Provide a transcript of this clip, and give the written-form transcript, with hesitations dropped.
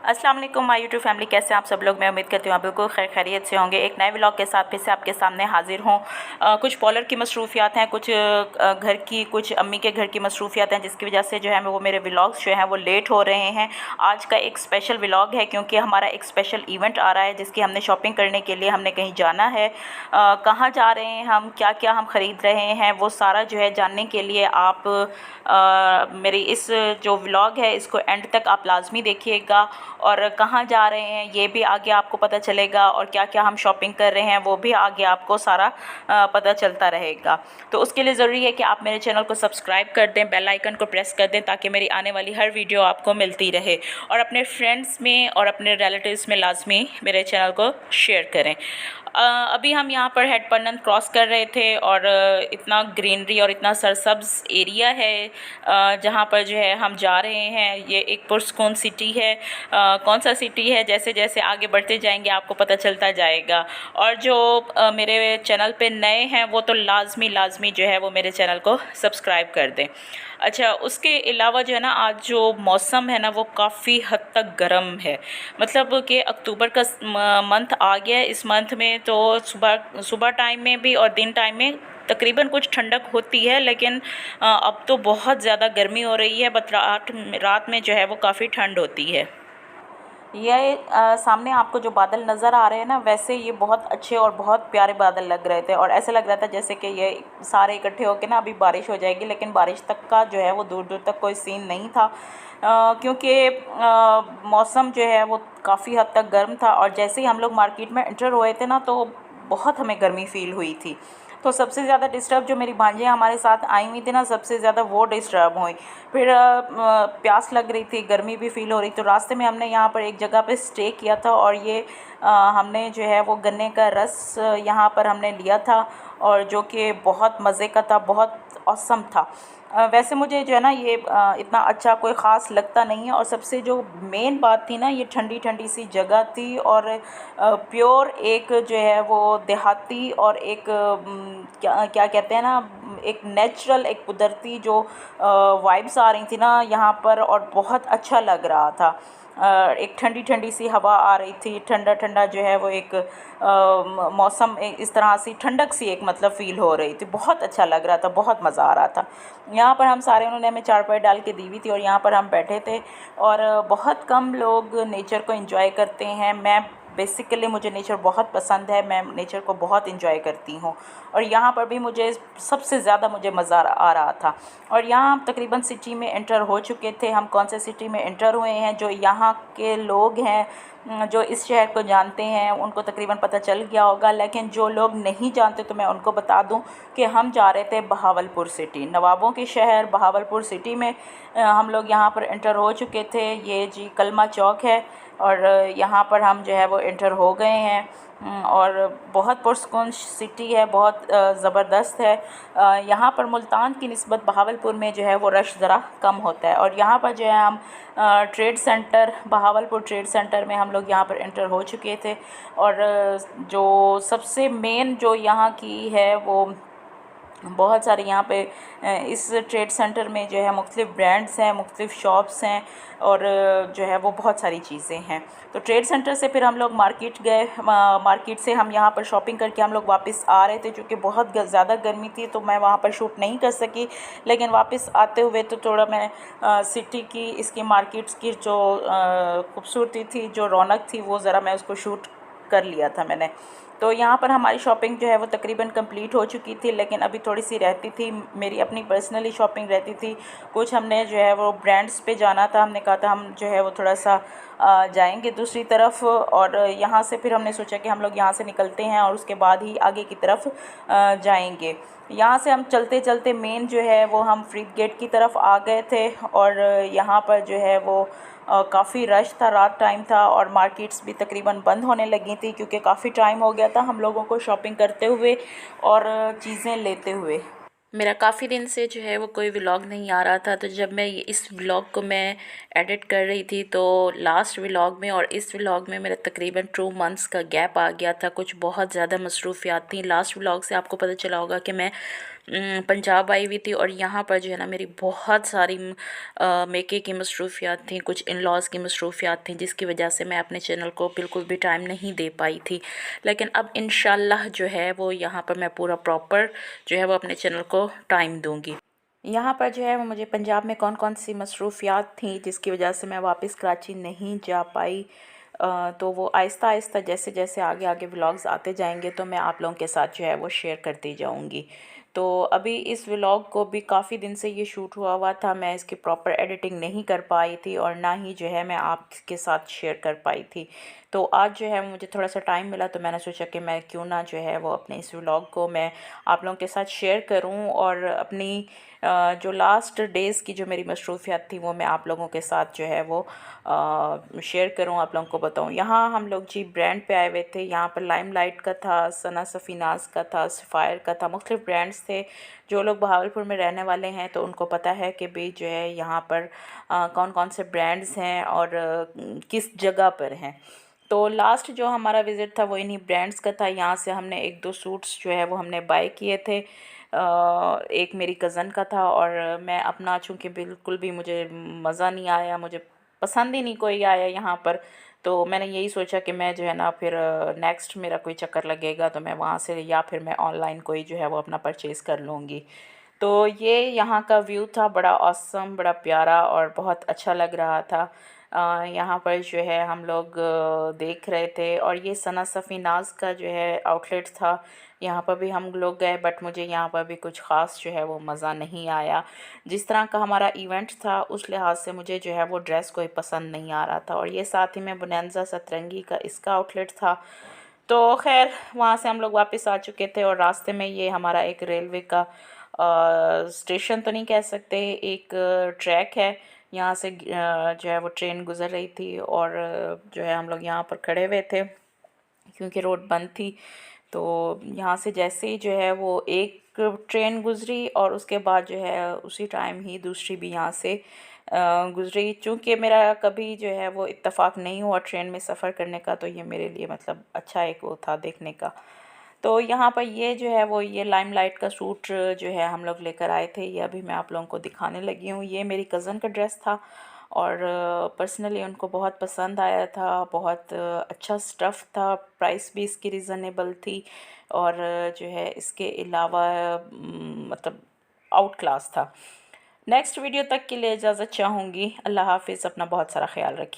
अस्सलाम वालेकुम my YouTube family, कैसे हैं आप सब लोग। मैं उम्मीद करती हूँ आप बिल्कुल खैर खैरियत से होंगे। एक नए व्लॉग के साथ फिर से आपके सामने हाजिर हूँ। कुछ पॉलर की मसरूफियात हैं, कुछ घर की, कुछ अम्मी के घर की मसरूफियात हैं, जिसकी वजह से जो है वो मेरे व्लॉग्स जो हैं वो लेट हो रहे हैं। आज का एक स्पेशल व्लॉग है क्योंकि हमारा एक स्पेशल इवेंट आ रहा है जिसकी हमने शॉपिंग करने के लिए हमने कहीं जाना है। कहाँ जा रहे हैं हम, क्या क्या हम ख़रीद रहे हैं, वो सारा जो है जानने के लिए आप मेरी इस जो व्लॉग है इसको एंड तक आप लाजमी देखिएगा। और कहाँ जा रहे हैं ये भी आगे आपको पता चलेगा, और क्या क्या हम शॉपिंग कर रहे हैं वो भी आगे आपको सारा पता चलता रहेगा। तो उसके लिए ज़रूरी है कि आप मेरे चैनल को सब्सक्राइब कर दें, बेल आइकन को प्रेस कर दें, ताकि मेरी आने वाली हर वीडियो आपको मिलती रहे। और अपने फ्रेंड्स में और अपने रिलेटिव्स में लाजमी मेरे चैनल को शेयर करें। अभी हम यहाँ पर हेड पन्नन क्रॉस कर रहे थे और इतना ग्रीनरी और इतना सरसब्ज़ एरिया है जहाँ पर जो है हम जा रहे हैं। ये एक पुरसकून सिटी है। कौन सा सिटी है, जैसे जैसे आगे बढ़ते जाएंगे आपको पता चलता जाएगा। और जो मेरे चैनल पे नए हैं वो तो लाजमी जो है वो मेरे चैनल को सब्सक्राइब कर दें। अच्छा, उसके अलावा जो है ना, आज जो मौसम है ना वो काफ़ी हद तक गर्म है। मतलब कि अक्टूबर का मंथ आ गया है। इस मंथ में तो सुबह सुबह टाइम में भी और दिन टाइम में तकरीबन कुछ ठंडक होती है, लेकिन अब तो बहुत ज़्यादा गर्मी हो रही है। बट रात में जो है वो काफ़ी ठंड होती है। ये सामने आपको जो बादल नज़र आ रहे हैं ना, वैसे ये बहुत अच्छे और बहुत प्यारे बादल लग रहे थे, और ऐसे लग रहा था जैसे कि ये सारे इकट्ठे होकर ना अभी बारिश हो जाएगी, लेकिन बारिश तक का जो है वो दूर दूर तक कोई सीन नहीं था। क्योंकि मौसम जो है वो काफ़ी हद तक गर्म था, और जैसे ही हम लोग मार्केट में एंटर हुए थे ना तो बहुत हमें गर्मी फ़ील हुई थी। तो सबसे ज़्यादा डिस्टर्ब जो मेरी भांजियाँ हमारे साथ आई हुई थी ना, सबसे ज़्यादा वो डिस्टर्ब हुई। फिर प्यास लग रही थी, गर्मी भी फ़ील हो रही, तो रास्ते में हमने यहाँ पर एक जगह पे स्टे किया था, और ये हमने जो है वो गन्ने का रस यहाँ पर हमने लिया था, और जो कि बहुत मज़े का था, बहुत औसम था। वैसे मुझे जो है ना ये इतना अच्छा कोई ख़ास लगता नहीं है, और सबसे जो मेन बात थी ना, ये ठंडी ठंडी सी जगह थी, और प्योर एक जो है वो देहाती और एक क्या क्या कहते हैं ना, एक नेचुरल, एक कुदरती जो वाइब्स आ रही थी ना यहाँ पर, और बहुत अच्छा लग रहा था। एक ठंडी ठंडी सी हवा आ रही थी, ठंडा ठंडा जो है वो एक मौसम इस तरह से ठंडक सी एक मतलब फ़ील हो रही थी। बहुत अच्छा लग रहा था, बहुत मज़ा आ रहा था। यहाँ पर हम सारे, उन्होंने हमें चारपाई डाल के दी हुई थी, और यहाँ पर हम बैठे थे। और बहुत कम लोग नेचर को एंजॉय करते हैं। मैं बेसिकली, मुझे नेचर बहुत पसंद है, मैं नेचर को बहुत एंजॉय करती हूँ, और यहाँ पर भी मुझे सबसे ज़्यादा मुझे मज़ा आ रहा था। और यहाँ हम तकरीबन सिटी में एंटर हो चुके थे। हम कौन से सिटी में एंटर हुए हैं, जो यहाँ के लोग हैं जो इस शहर को जानते हैं उनको तकरीबन पता चल गया होगा, लेकिन जो लोग नहीं जानते तो मैं उनको बता दूं कि हम जा रहे थे बहावलपुर सिटी, नवाबों के शहर बहावलपुर सिटी में। हम लोग यहाँ पर एंटर हो चुके थे। ये जी कलमा चौक है, और यहाँ पर हम जो है वो एंटर हो गए हैं। और बहुत पुरसकून सिटी है, बहुत ज़बरदस्त है। यहाँ पर मुल्तान की निस्बत बहावलपुर में जो है वो रश ज़रा कम होता है। और यहाँ पर जो है हम trade centre, Bahawalpur trade centre में हम लोग यहाँ पर एंटर हो चुके थे। और जो सबसे मेन जो यहाँ की है वो बहुत सारे यहाँ पे इस ट्रेड सेंटर में जो है मुख्तलिफ़ ब्रांड्स हैं, मुख्तलिफ़ शॉप्स हैं, और जो है वो बहुत सारी चीज़ें हैं। तो ट्रेड सेंटर से फिर हम लोग मार्केट गए। मार्केट से हम यहाँ पर शॉपिंग करके हम लोग वापस आ रहे थे, चूँकि बहुत ज़्यादा गर्मी थी तो मैं वहाँ पर शूट नहीं कर सकी। लेकिन वापस आते हुए तो थोड़ा मैं सिटी की, इसकी मार्केट्स की जो खूबसूरती थी, जो रौनक थी, वो ज़रा मैं उसको शूट कर लिया था मैंने। तो यहाँ पर हमारी शॉपिंग जो है वो तकरीबन कंप्लीट हो चुकी थी, लेकिन अभी थोड़ी सी रहती थी, मेरी अपनी पर्सनली शॉपिंग रहती थी। कुछ हमने जो है वो ब्रांड्स पे जाना था, हमने कहा था हम जो है वो थोड़ा सा जाएंगे दूसरी तरफ, और यहाँ से फिर हमने सोचा कि हम लोग यहाँ से निकलते हैं और उसके बाद ही आगे की तरफ जाएंगे। यहाँ से हम चलते चलते मेन जो है वो हम फरीद गेट की तरफ आ गए थे, और यहाँ पर जो है वो काफ़ी रश था, रात टाइम था, और मार्केट्स भी तकरीबन बंद होने लगी थी, क्योंकि काफ़ी टाइम हो गया था हम लोगों को शॉपिंग करते हुए और चीज़ें लेते हुए। मेरा काफ़ी दिन से जो है वो कोई व्लॉग नहीं आ रहा था, तो जब मैं इस व्लॉग को मैं एडिट कर रही थी तो लास्ट व्लॉग में और इस व्लॉग में मेरा तकरीबन 2 मंथ्स का गैप आ गया था। कुछ बहुत ज़्यादा मसरूफियात थी। लास्ट व्लॉग से आपको पता चला होगा कि मैं पंजाब आई हुई थी और यहाँ पर जो है ना मेरी बहुत सारी मेके की मसरूफियात थी, कुछ इन लॉज़ की मसरूफियात थी, जिसकी वजह से मैं अपने चैनल को बिल्कुल भी टाइम नहीं दे पाई थी। लेकिन अब इंशाल्लाह जो है वो यहाँ पर मैं पूरा प्रॉपर जो है वो अपने चैनल को टाइम दूँगी। यहाँ पर जो है वो मुझे पंजाब में कौन कौन सी मसरूफियात थी जिसकी वजह से मैं वापस कराची नहीं जा पाई, तो वो आहिस्ता आहिस्ता जैसे जैसे आगे आगे व्लॉग्स आते जाएंगे तो मैं आप लोगों के साथ जो है वो शेयर करती जाऊंगी। तो अभी इस व्लॉग को भी काफ़ी दिन से ये शूट हुआ हुआ था, मैं इसकी प्रॉपर एडिटिंग नहीं कर पाई थी और ना ही जो है मैं आपके साथ शेयर कर पाई थी। तो आज जो है मुझे थोड़ा सा टाइम मिला तो मैंने सोचा कि मैं क्यों ना जो है वो अपने इस व्लॉग को मैं आप लोगों के साथ शेयर करूं और अपनी जो लास्ट डेज़ की जो मेरी मसरूफियत थी वो मैं आप लोगों के साथ जो है वो शेयर करूं, आप लोगों को बताऊं। यहाँ हम लोग जी ब्रांड पे आए हुए थे, यहाँ पर लाइमलाइट का था, सना सफ़ीनाज़ का था, सफ़ायर का था, मुख्तलिफ़ ब्रांड्स थे। जो लोग बहावलपुर में रहने वाले हैं तो उनको पता है कि भाई जो है यहाँ पर कौन कौन से ब्रांड्स हैं और किस जगह पर हैं। तो लास्ट जो हमारा विज़िट था वो इन्हीं ब्रांड्स का था। यहाँ से हमने एक दो सूट्स जो है वो हमने बाय किए थे, एक मेरी कज़न का था और मैं अपना, चूँकि बिल्कुल भी मुझे मज़ा नहीं आया, मुझे पसंद ही नहीं कोई आया यहाँ पर, तो मैंने यही सोचा कि मैं जो है ना फिर नेक्स्ट मेरा कोई चक्कर लगेगा तो मैं वहाँ से या फिर मैं ऑनलाइन कोई जो है वो अपना परचेज़ कर लूँगी। तो ये यहाँ का व्यू था, बड़ा ऑसम, बड़ा प्यारा और बहुत अच्छा लग रहा था। यहाँ पर जो है हम लोग देख रहे थे और ये सना सफ़ीनाज़ का जो है आउटलेट था, यहाँ पर भी हम लोग गए बट मुझे यहाँ पर भी कुछ ख़ास जो है वो मज़ा नहीं आया। जिस तरह का हमारा इवेंट था उस लिहाज से मुझे जो है वो ड्रेस कोई पसंद नहीं आ रहा था। और ये साथ ही में बोनैंज़ा सतरंगी का इसका आउटलेट था। तो खैर वहाँ से हम लोग वापस आ चुके थे और रास्ते में ये हमारा एक रेलवे का स्टेशन तो नहीं कह सकते, एक ट्रैक है, यहाँ से जो है वो ट्रेन गुज़र रही थी और जो है हम लोग यहाँ पर खड़े हुए थे क्योंकि रोड बंद थी। तो यहाँ से जैसे ही जो है वो एक ट्रेन गुज़री और उसके बाद जो है उसी टाइम ही दूसरी भी यहाँ से गुज़री। चूँकि मेरा कभी जो है वो इत्तेफाक नहीं हुआ ट्रेन में सफ़र करने का, तो ये मेरे लिए मतलब अच्छा एक वो था देखने का। तो यहाँ पर ये जो है वो ये लाइमलाइट का सूट जो है हम लोग लेकर आए थे, ये अभी मैं आप लोगों को दिखाने लगी हूँ। ये मेरी कज़न का ड्रेस था और पर्सनली उनको बहुत पसंद आया था, बहुत अच्छा स्टफ़ था, प्राइस भी इसकी रीज़नेबल थी और जो है इसके अलावा मतलब आउट क्लास था। नेक्स्ट वीडियो तक के लिए इजाज़त चाहूँगी। अल्लाह हाफ़िज़, अपना बहुत सारा ख्याल रखिए।